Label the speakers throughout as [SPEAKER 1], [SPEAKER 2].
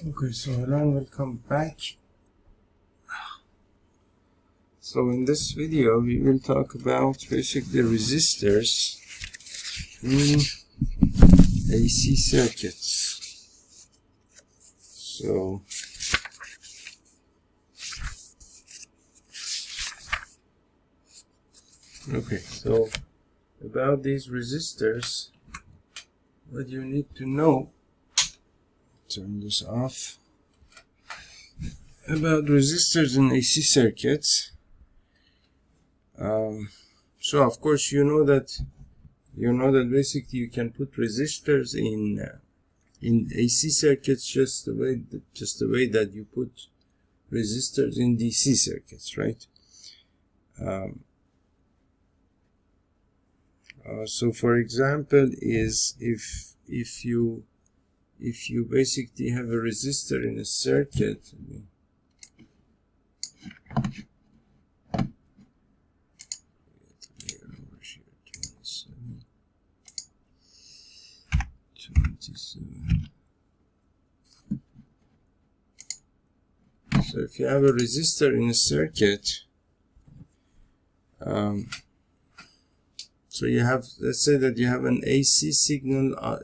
[SPEAKER 1] Okay, so hello and welcome back. So in this video we will talk about basically resistors in AC circuits. So about these resistors, what you need to know, turn this off, about resistors in AC circuits. So of course you know that basically you can put resistors in AC circuits just the way that you put resistors in DC circuits, right? So for example, is if you basically have a resistor in a circuit. So if you have a resistor in a circuit, so you have, let's say that you have an AC signal of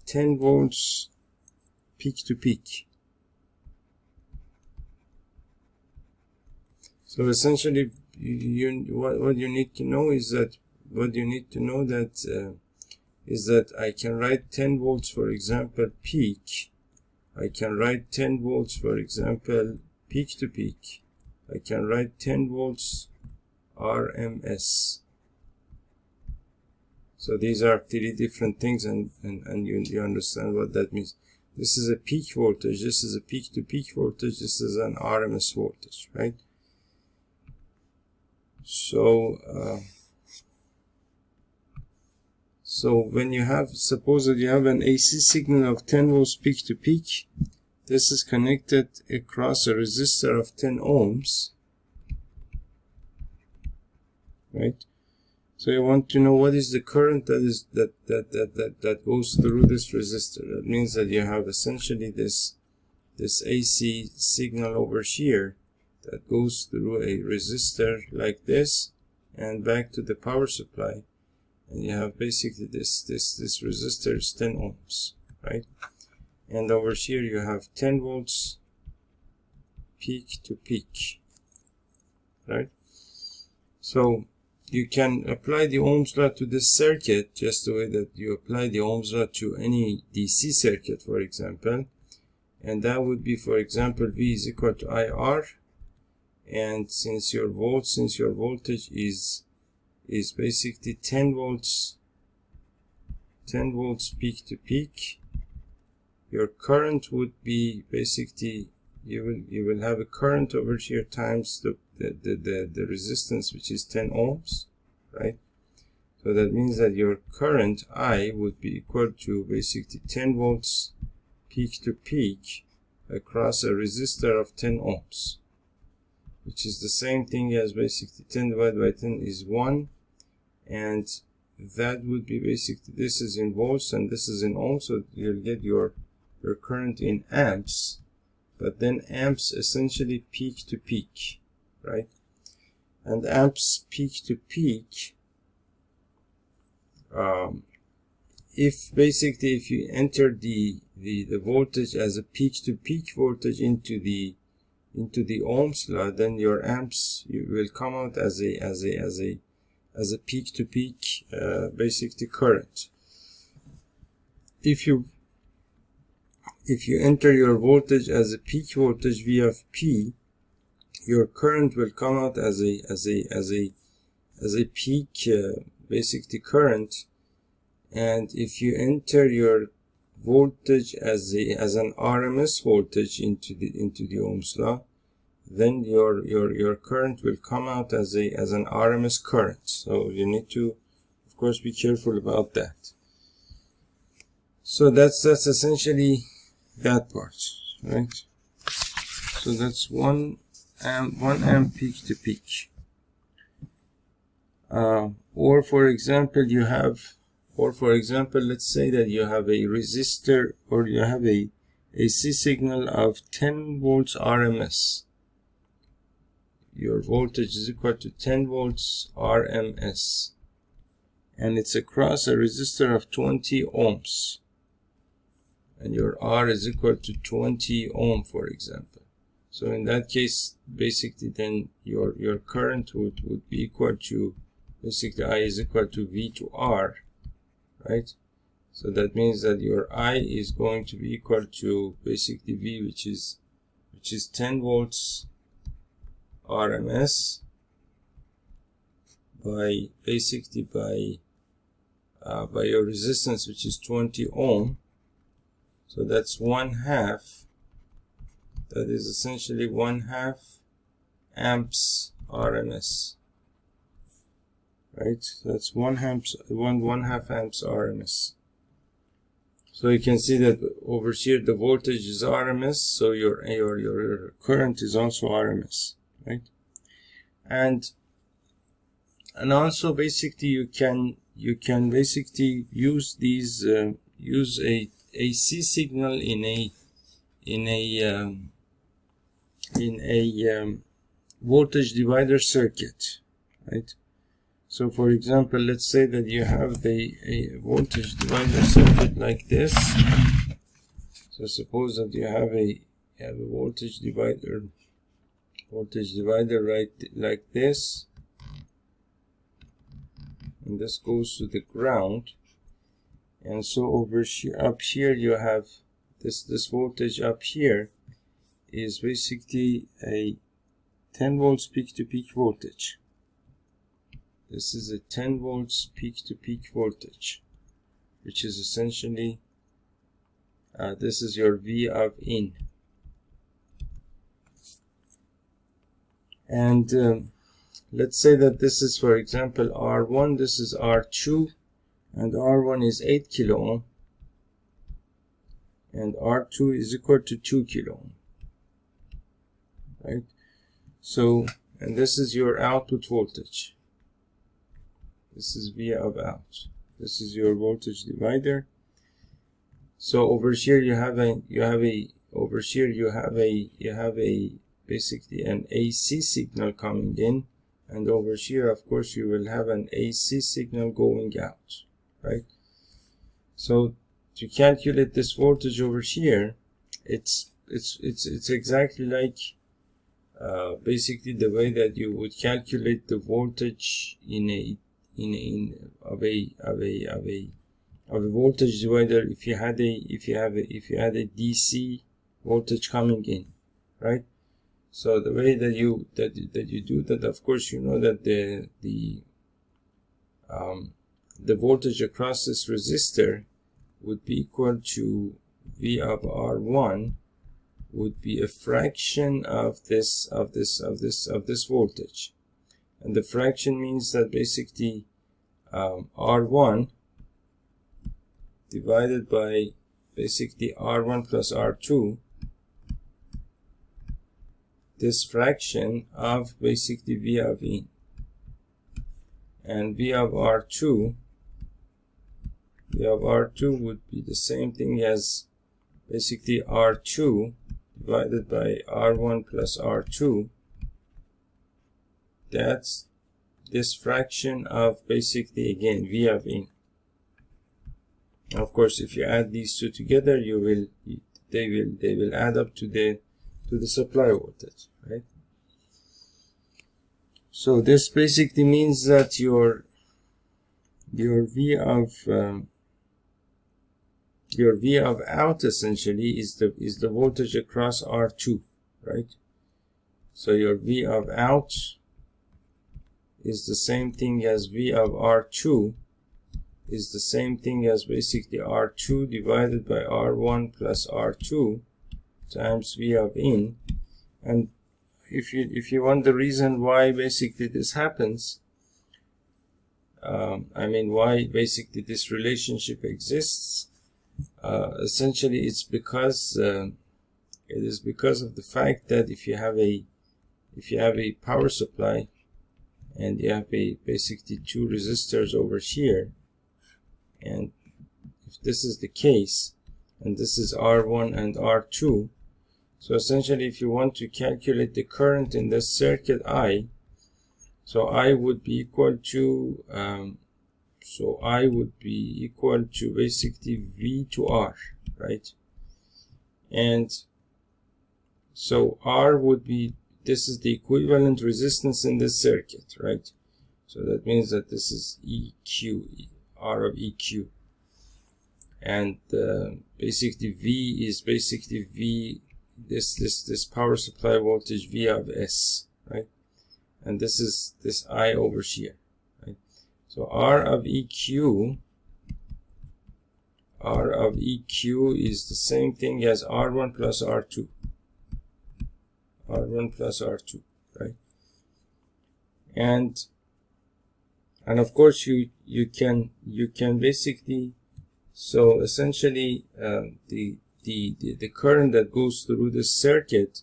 [SPEAKER 1] 10 volts peak to peak. So essentially, what you need to know is that I can write 10 volts, for example, peak. I can write 10 volts, for example, peak to peak. I can write 10 volts RMS. So these are three different things, and you understand what that means. This is a peak voltage, this is a peak to peak voltage, this is an RMS voltage, right? So when you have, suppose that you have an AC signal of 10 volts peak to peak, this is connected across a resistor of 10 ohms, right? So you want to know what is the current that goes through this resistor. That means that you have essentially this AC signal over here that goes through a resistor like this and back to the power supply, and you have basically this resistor is 10 ohms, right? And over here you have 10 volts peak to peak, right? So you can apply the Ohm's law to this circuit just the way that you apply the Ohm's law to any DC circuit, for example, and that would be, for example, V is equal to IR, and since your voltage is basically 10 volts peak to peak, your current would be basically, you will have a current over here times the resistance, which is 10 ohms, right? So that means that your current I would be equal to basically 10 volts peak to peak across a resistor of 10 ohms, which is the same thing as basically 10 divided by 10 is 1, and that would be basically, this is in volts and this is in ohms, so you'll get your current in amps, but then amps essentially peak to peak, right? And amps peak to peak, if you enter the voltage as a peak to peak voltage into the Ohm's law, then your amps will come out as a peak to peak basically current. If you enter your voltage as a peak voltage V of P, your current will come out as a peak basically current. And if you enter your voltage as an RMS voltage into the Ohm's law, then your current will come out as an RMS current. So you need to, of course, be careful about that. So that's essentially that part, right? So that's 1 amp peak to peak. Or for example, you have Or for example, let's say that you have a resistor, or you have a AC signal of 10 volts RMS. Your voltage is equal to 10 volts RMS, and it's across a resistor of 20 ohms, and your R is equal to 20 ohm, for example. So in that case, basically then your current would be equal to, basically I is equal to V to R, right? So that means that your I is going to be equal to basically V, which is 10 volts RMS by basically by your resistance, which is 20 ohm. So that's 1/2. That is essentially 1/2 amps RMS, right? So that's 1/2 amps RMS. So you can see that over here the voltage is RMS, so your current is also RMS, right? And also basically you can basically use these use a AC signal in a voltage divider circuit, right? So for example, let's say that you have a voltage divider circuit like this. So suppose that you have a voltage divider right like this, and this goes to the ground. And so over here, up here, you have this voltage up here is basically a 10 volts peak to peak voltage. This is a 10 volts peak to peak voltage, which is essentially this is your V of in. And let's say that this is, for example, R1, this is R2, and R1 is 8 kilo ohm, and R2 is equal to 2 kilo ohm, right? So, and this is your output voltage. This is V of out. This is your voltage divider. So over here you have basically an AC signal coming in, and over here of course you will have an AC signal going out, right? So to calculate this voltage over here, it's exactly like basically the way that you would calculate the voltage of a voltage divider if you had a DC voltage coming in, right? So the way that you do that, of course, you know that the voltage across this resistor would be equal to V of R1 would be a fraction of this voltage, and the fraction means that basically R1 divided by basically R1 plus R2, this fraction of basically V of in, and V of R2 would be the same thing as basically R2 divided by R1 plus R2. That's this fraction of basically again V of in. Of course, if you add these two together, they will add up to the supply voltage, right? So this basically means that your V of out essentially is the voltage across R2, right? So your V of out is the same thing as V of R2 is the same thing as basically R2 divided by R1 plus R2 times V of in. And if you want the reason why basically this happens, why basically this relationship exists, essentially it's because it is because of the fact that if you have a power supply and you have basically two resistors over here, And if this is the case, and this is R1 and R2, so essentially if you want to calculate the current in this circuit I, so I would be equal to basically V to R, right? And so R would be, this is the equivalent resistance in this circuit, right? So that means that this is EQ, R of EQ. And basically V is basically V, this power supply voltage V of S, right? And this is this I over here, right? So R of EQ is the same thing as R1 plus R2. R1 plus R2, right? And of course you can basically, so essentially the current that goes through this circuit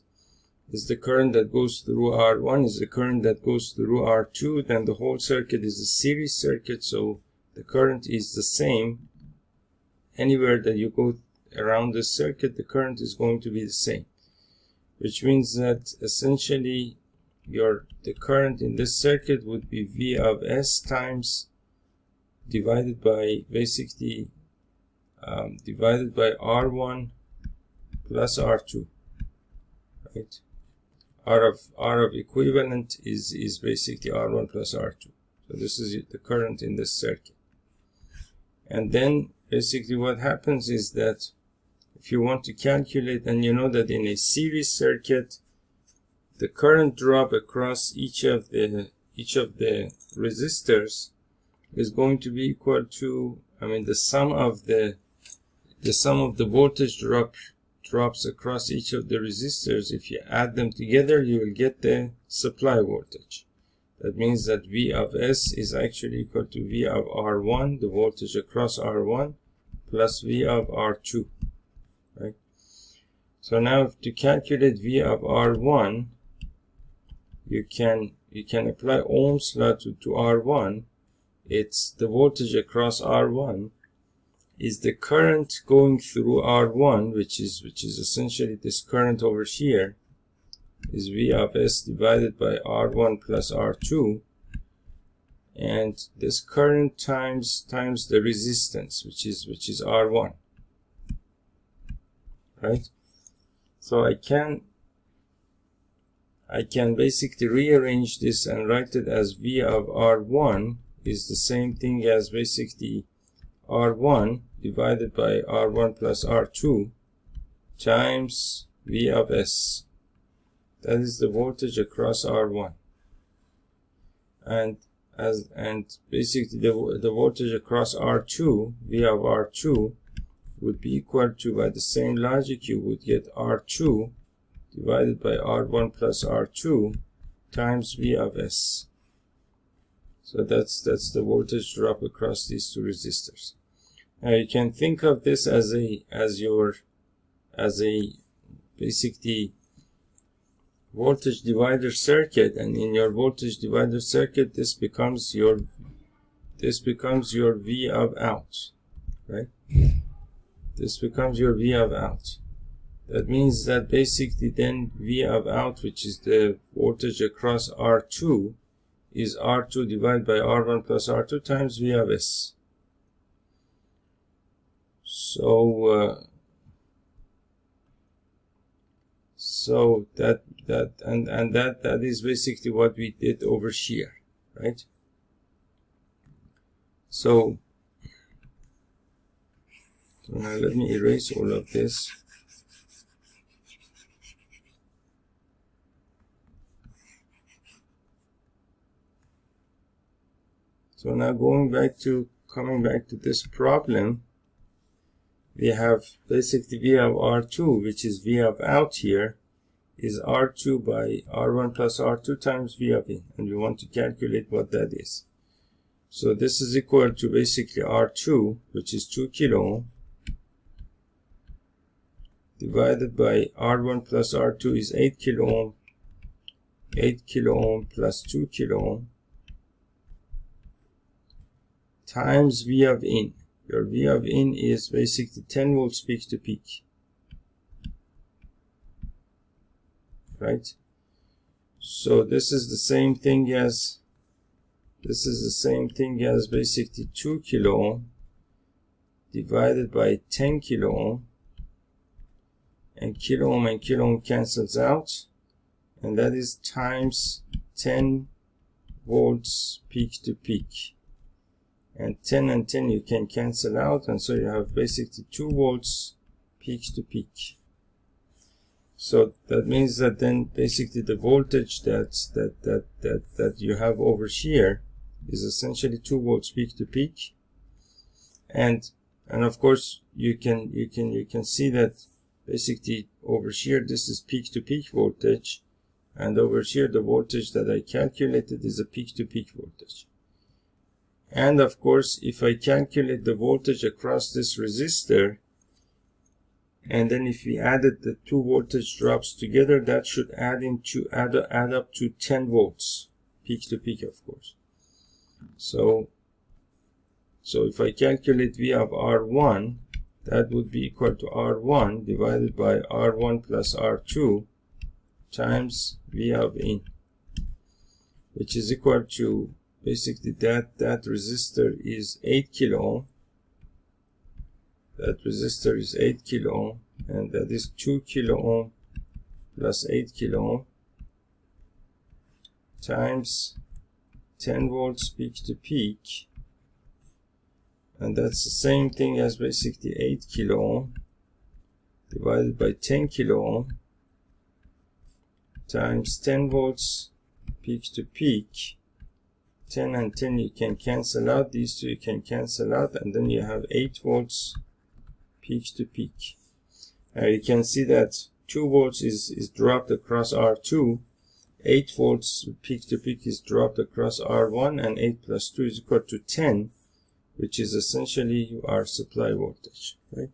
[SPEAKER 1] is the current that goes through R1 is the current that goes through R2. Then the whole circuit is a series circuit, so the current is the same. Anywhere that you go around the circuit, the current is going to be the same, which means that essentially the current in this circuit would be V of S times divided by basically divided by R1 plus R2, right? R of equivalent is basically R1 plus R2. So this is the current in this circuit. And then basically what happens is that if you want to calculate, and you know that in a series circuit, the current drop across each of the resistors is going to be equal to, the sum of the voltage drops across each of the resistors. If you add them together, you will get the supply voltage. That means that V of S is actually equal to V of R1, the voltage across R1, plus V of R2, right? So now to calculate V of R1, you can apply Ohm's law to R1. It's the voltage across R1 is the current going through R1, which is essentially this current over here, is V of S divided by R1 plus R2, and this current times the resistance, which is R1, right? So I can basically rearrange this and write it as V of R1 is the same thing as basically R1 divided by R1 plus R2 times V of S. That is the voltage across R1. And basically the voltage across R2, V of R2, would be equal to, by the same logic, you would get R2 divided by R1 plus R2 times V of S. So that's the voltage drop across these two resistors. Now you can think of this as a basically voltage divider circuit, and in your voltage divider circuit, this becomes your V of out, right? This becomes your V of out. That means that basically then V of out, which is the voltage across R2, is R2 divided by R1 plus R2 times V of S. So that is basically what we did over here, right? So now let me erase all of this. So now coming back to this problem, we have basically V of R2, which is V of out here, is R2 by R1 plus R2 times V of in, and we want to calculate what that is. So this is equal to basically R2, which is 2 kilo ohm, divided by R1 plus R2 is 8 kilo ohm, 8 kilo ohm plus 2 kilo ohm, times V of in, your V of in is basically 10 volts peak to peak, right? So this is the same thing as basically 2 kilo ohm divided by 10 kilo ohm, and kilo ohm cancels out, and that is times 10 volts peak to peak, and 10 and 10 you can cancel out, and so you have basically 2 volts peak to peak. So that means that then basically the voltage that you have over here is essentially 2 volts peak to peak, and of course you can see that basically over here this is peak to peak voltage, and over here the voltage that I calculated is a peak to peak voltage. And of course if I calculate the voltage across this resistor, and then if we added the two voltage drops together, that should add up to 10 volts peak to peak, of course. So if I calculate V of R1, that would be equal to R1 divided by R1 plus R2 times V of in, which is equal to basically that resistor is 8 kilo ohm. That resistor is 8 kilo ohm, and that is 2 kilo ohm plus 8 kilo ohm times 10 volts peak to peak, and that's the same thing as basically 8 kilo ohm divided by 10 kilo ohm times 10 volts peak to peak. 10 and 10 you can cancel out, these two you can cancel out, and then you have 8 volts peak to peak. You can see that 2 volts is dropped across R2, 8 volts peak to peak is dropped across R1, and 8 plus 2 is equal to 10, which is essentially our supply voltage, right?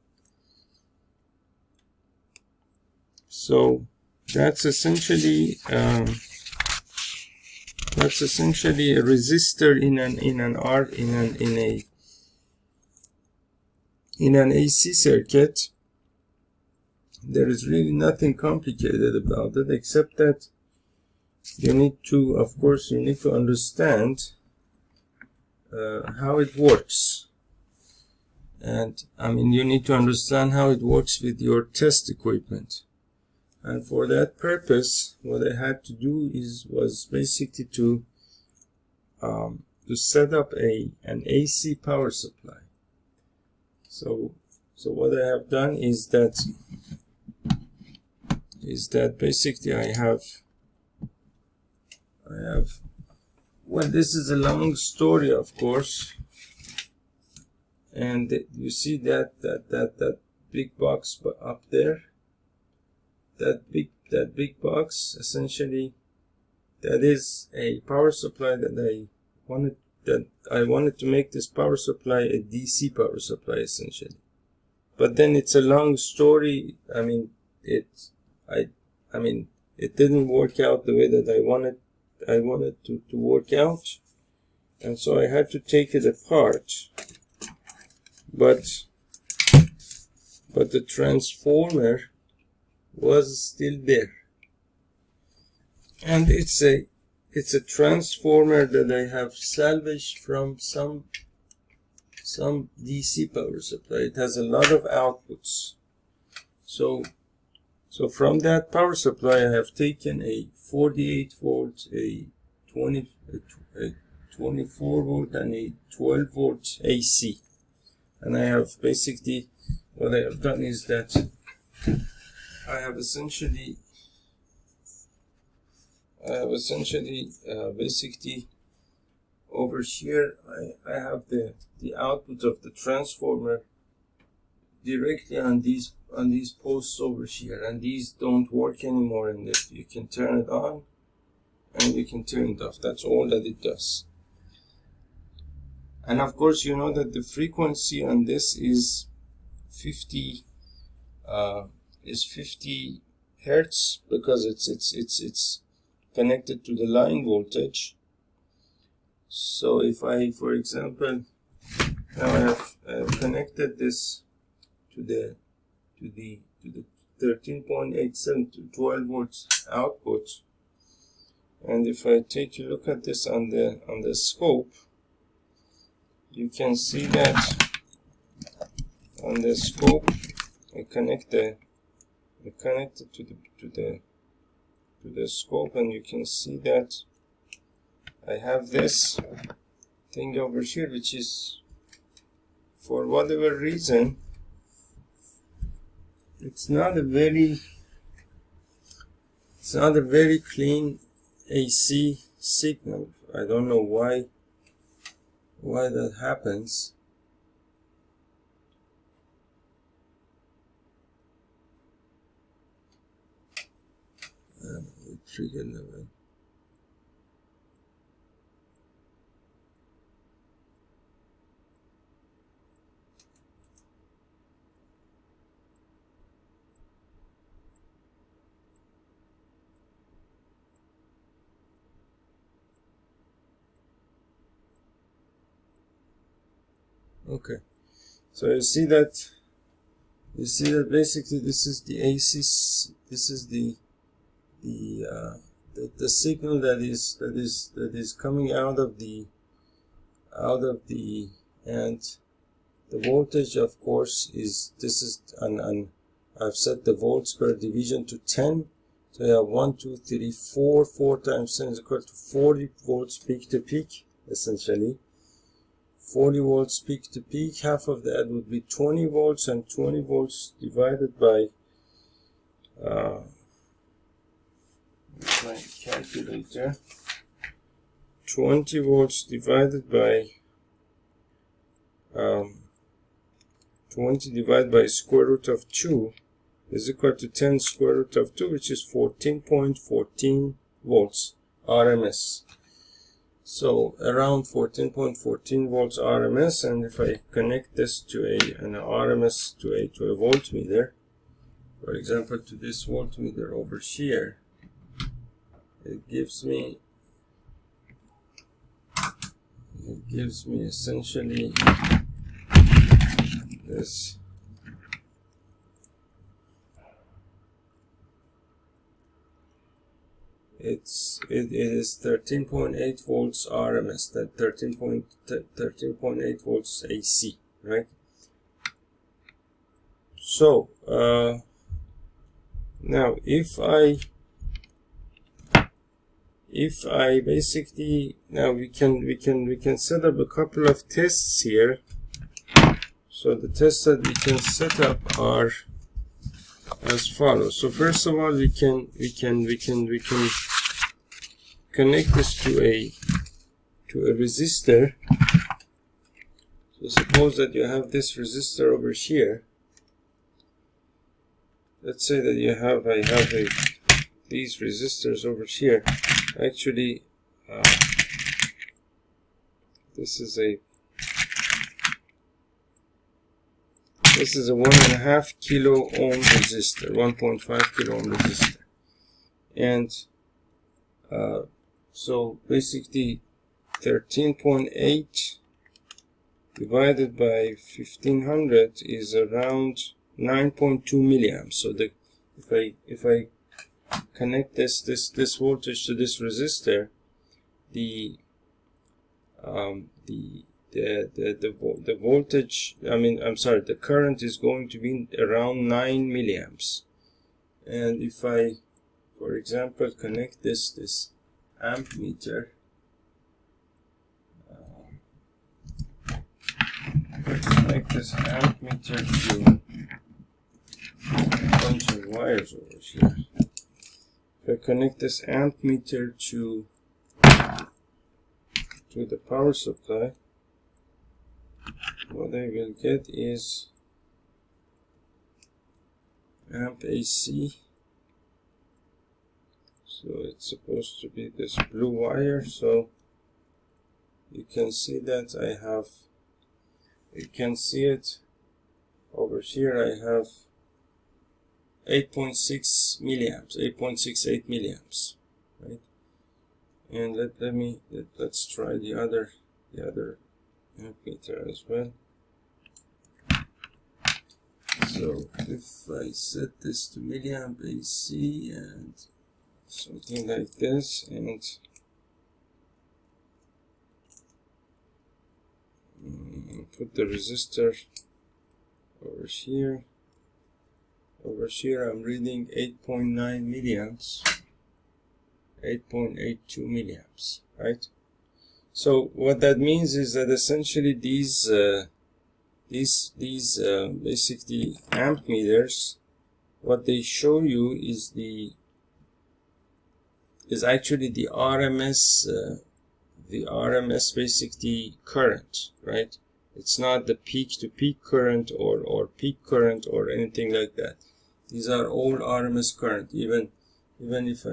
[SPEAKER 1] So that's essentially a resistor in an AC circuit. There is really nothing complicated about it, except that you need to understand how it works. And you need to understand how it works with your test equipment. And for that purpose, what I had to do was basically to set up an AC power supply. So what I have done is that basically I have well, this is a long story, of course, and you see that big box up there, that big box, essentially that is a power supply that I wanted to make this power supply a DC power supply, essentially. But then it's a long story. It didn't work out the way that I wanted to work out, and so I had to take it apart. But the transformer was still there, and it's a transformer that I have salvaged from some DC power supply. It has a lot of outputs. So from that power supply, I have taken a 48 volt, a 24 volt, and a 12 volt AC. And I have basically, what I have done is that I have essentially basically over here I have the output of the transformer directly on these posts over here, and these don't work anymore, and you can turn it on and you can turn it off. That's all that it does. And of course you know that the frequency on this is 50 hertz, because it's connected to the line voltage. So if I, for example, Now I have connected this to the 13.87 to 12 volts output, and if I take a look at this on the scope, you can see that on the scope I connect it to the scope, and you can see that I have this thing over here, which is, for whatever reason, it's not a very clean AC signal. I don't know why that happens. Trigger level. Okay, so you see that basically this is the AC. This is the signal that is coming out of the and the voltage, of course, is I've set the volts per division to 10. So you have 1, 2, 3, 4 times 10 is equal to 40 volts peak to peak, essentially. 40 volts peak to peak, half of that would be 20 volts, and 20 volts divided by my calculator, 20 volts divided by 20 divided by square root of 2 is equal to 10 square root of 2, which is 14.14 volts RMS. So around 14.14 volts RMS, and if I connect this to an RMS to a voltmeter, for example to this voltmeter over here, it gives me essentially this. It is 13.8 volts RMS, that 13.8 volts AC, right? So now if I basically, now we can set up a couple of tests here. So the tests that we can set up are as follows. So first of all, we can connect this to a resistor. So suppose that you have this resistor over here. Let's say that I have these resistors over here. Actually, this is a 1.5 kilo ohm resistor, 1.5 kilo ohm resistor, and so basically 13.8 divided by 1500 is around 9.2 milliamps. So if I connect this voltage to this resistor, the voltage, the current is going to be around 9 milliamps. And if I, for example, connect this amp meter, connect this amp meter to a bunch of wires over here. If I connect this amp meter to the power supply, what I will get is amp AC. So it's supposed to be this blue wire. So you can see that you can see it over here. I have 8.6 milliamps, 8.68 milliamps, right? And let's try the other amp meter as well. So if I set this to milliamp AC and something like this, and put the resistor over here. Over here I'm reading 8.9 milliamps, 8.82 milliamps, right? So what that means is that essentially these basically amp meters, what they show you is actually the RMS basically current, right? It's not the peak to peak current or peak current or anything like that. These are all RMS current. Even if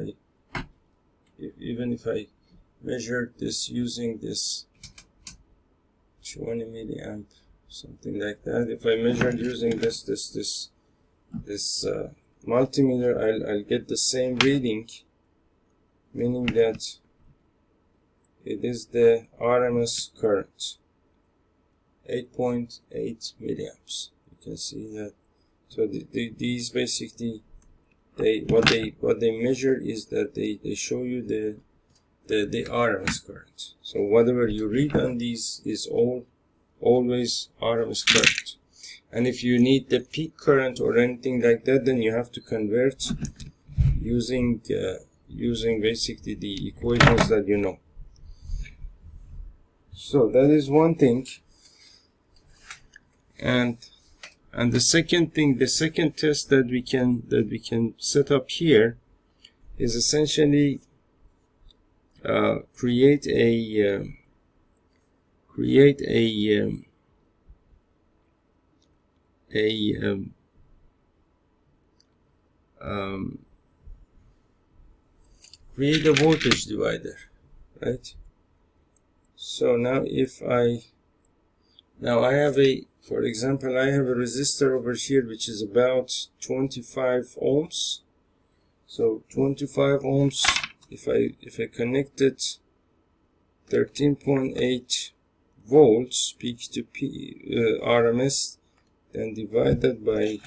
[SPEAKER 1] I measured this using this 20 milliamp, something like that. If I measured using this multimeter, I'll get the same reading, meaning that it is the RMS current, 8.8 milliamps. You can see that. So these basically, what they measure is that they show you the RMS current. So whatever you read on these is always RMS current. And if you need the peak current or anything like that, then you have to convert using basically the equations that you know. So that is one thing. And the second thing, the second test that we can set up here is essentially create a voltage divider, right? So now I have for example, I have a resistor over here which is about 25 ohms. So 25 ohms, if I connected 13.8 volts peak to peak RMS, then divided by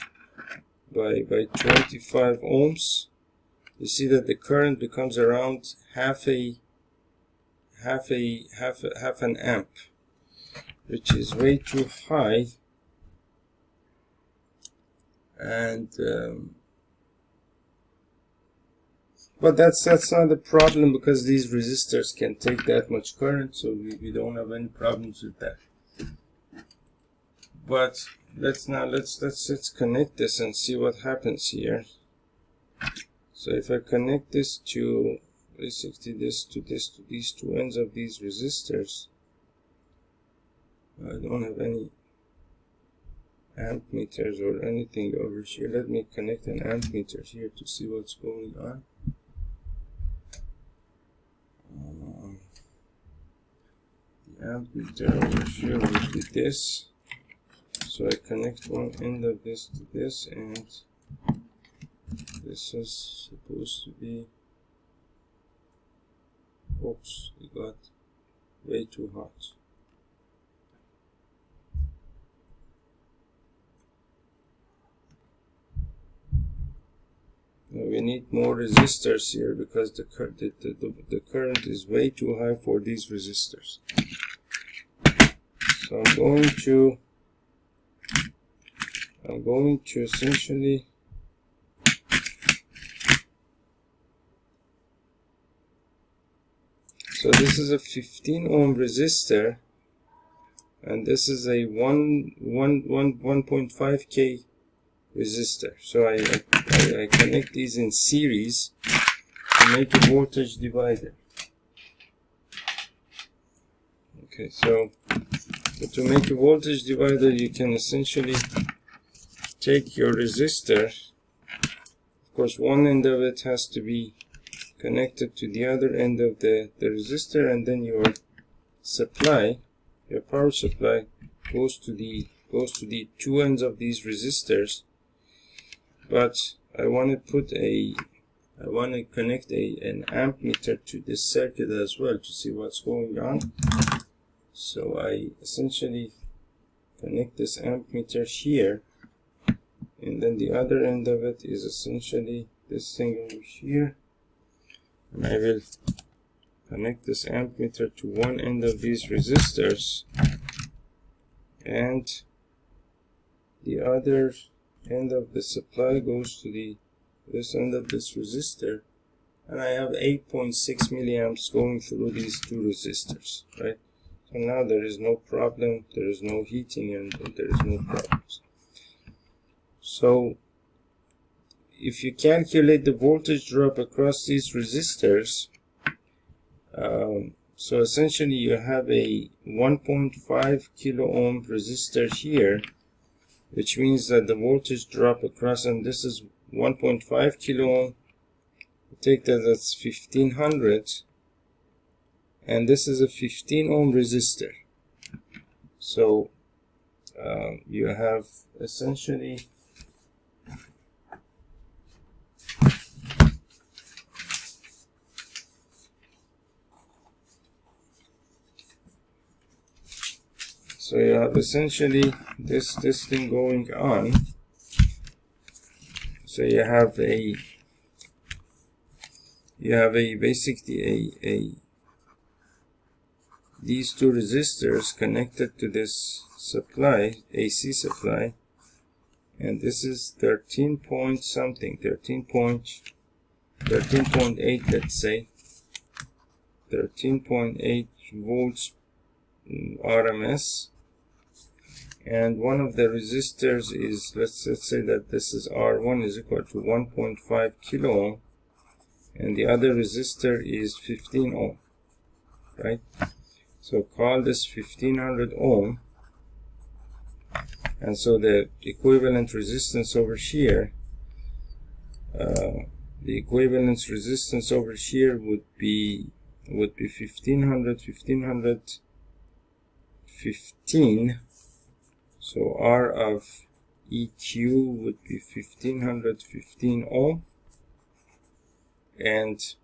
[SPEAKER 1] 25 ohms, you see that the current becomes around half an amp, which is way too high. And but that's not the problem, because these resistors can take that much current, so we don't have any problems with that. But let's connect this and see what happens here. So if I connect this to basically these two ends of these resistors, I don't have any amp meters or anything over here. Let me connect an amp meter here to see what's going on. The amp meter over here will be this. So I connect one end of this to this, and this is supposed to be, oops, it got way too hot. Now we need more resistors here, because the current is way too high for these resistors. So I'm going to essentially so this is a 15 ohm resistor, and this is a 1.5K resistor. So I connect these in series to make a voltage divider. Okay, so to make a voltage divider, you can essentially take your resistor. Of course, one end of it has to be connected to the other end of the resistor, and then your supply, your power supply, goes to the two ends of these resistors. But I want to connect an amp meter to this circuit as well to see what's going on. So I essentially connect this amp meter here, and then the other end of it is essentially this thing over here, and I will connect this ammeter to one end of these resistors, and the other end of the supply goes to this end of this resistor, and I have 8.6 milliamps going through these two resistors, right? So now there is no problem, there is no heating, and there is no problems. So if you calculate the voltage drop across these resistors, so essentially you have a 1.5 kilo ohm resistor here, which means that the voltage drop across, and this is 1.5 kilo ohm, take that, that's 1500, and this is a 15 ohm resistor. So you have essentially this thing going on. So you have basically these two resistors connected to this supply, AC supply, and this is 13 point something, 13.8, let's say 13.8 volts RMS, and one of the resistors is, let's say that this is R1 is equal to 1.5 kilo ohm, and the other resistor is 15 ohm, right? So call this 1500 ohm, and so the equivalent resistance over here, would be 1515. So R of EQ would be 1515 ohm, and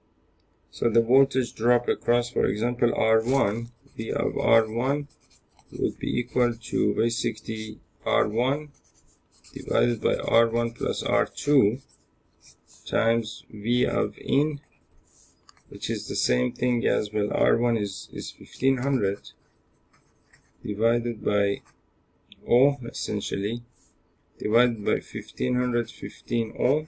[SPEAKER 1] so the voltage drop across, for example, R1, V of R1 would be equal to basically R1 divided by R1 plus R2 times V of in, which is the same thing as, well, R1 is 1500 divided by O, essentially, divided by 1515 ohm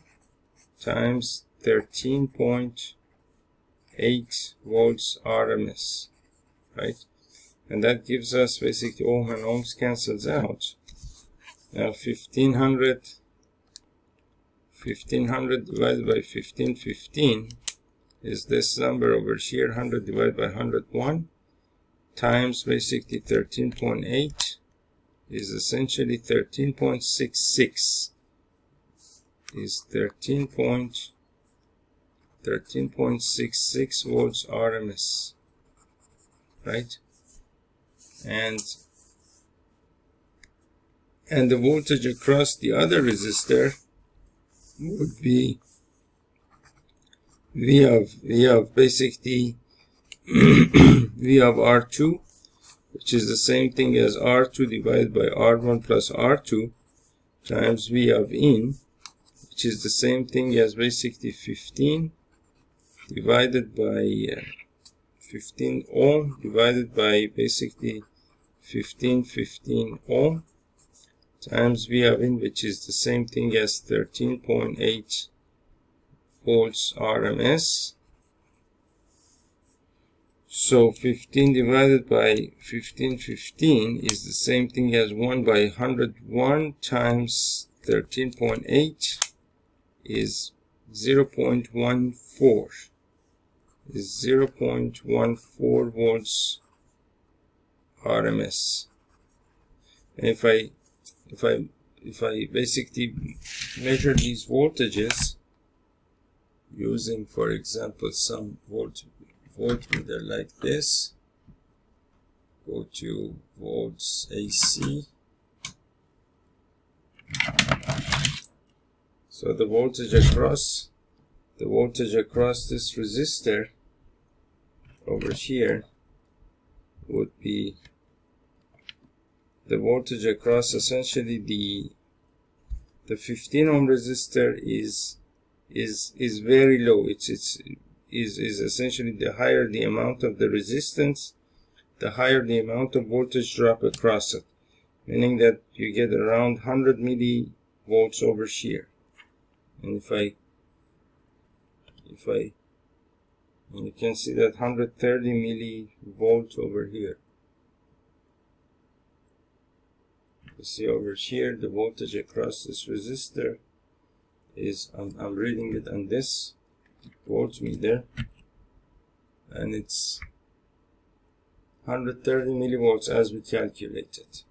[SPEAKER 1] times 13.8 volts RMS, right? And that gives us basically ohm and ohms cancels out. Now 1500 divided by 1515 is this number over here, 100 divided by 101 times basically 13.8 is essentially 13.66 is 13.66 volts RMS, right? And the voltage across the other resistor would be V of basically V of R2, which is the same thing as R2 divided by R1 plus R2 times V of in, which is the same thing as basically 15 divided by 15 ohm divided by basically 1515 ohm times V of in, which is the same thing as 13.8 volts RMS. So 15 divided by 1515 is the same thing as 1 by 101 times 13.8 is 0.14 is 0.14 volts RMS. And if I basically measure these voltages using, for example, some voltmeter like this, go to volts AC. So the voltage across this resistor over here would be the voltage across essentially the the 15 ohm resistor is very low. Is essentially, the higher the amount of the resistance, the higher the amount of voltage drop across it, meaning that you get around 100 millivolts over shear. And if I and you can see that 130 millivolts over here. You see over here the voltage across this resistor is, I'm reading it on this voltmeter, and it's 130 millivolts as we calculated.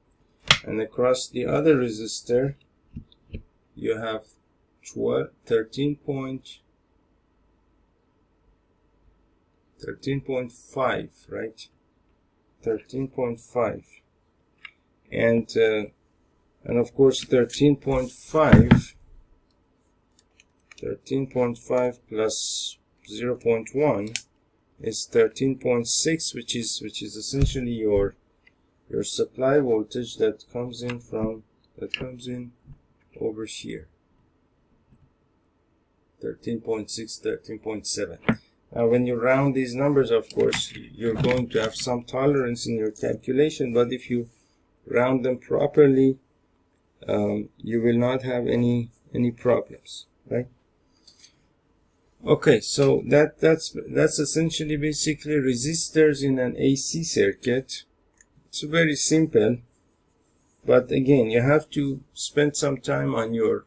[SPEAKER 1] And across the other resistor you have 13.5, right? 13.5, and of course 13.5 plus 0.1 is 13.6, which is essentially your supply voltage that comes in over here. 13.6, 13.7. Now when you round these numbers, of course you're going to have some tolerance in your calculation, but if you round them properly, you will not have any problems, right? Okay, so that's essentially basically resistors in an AC circuit. It's very simple, but again, you have to spend some time on your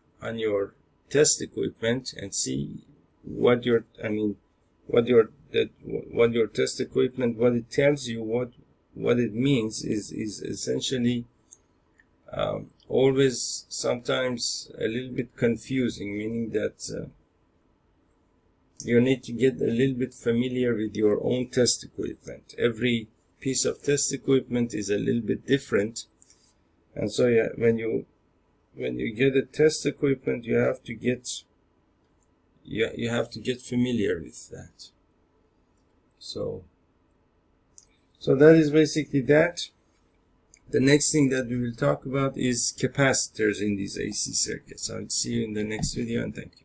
[SPEAKER 1] test equipment and see what your test equipment, what it tells you, what it means is essentially always sometimes a little bit confusing, meaning that you need to get a little bit familiar with your own test equipment. Every piece of test equipment is a little bit different, and so yeah, when you get a test equipment, you have to get familiar with that. So that is basically that. The next thing that we will talk about is capacitors in these AC circuits. I'll see you in the next video, and thank you.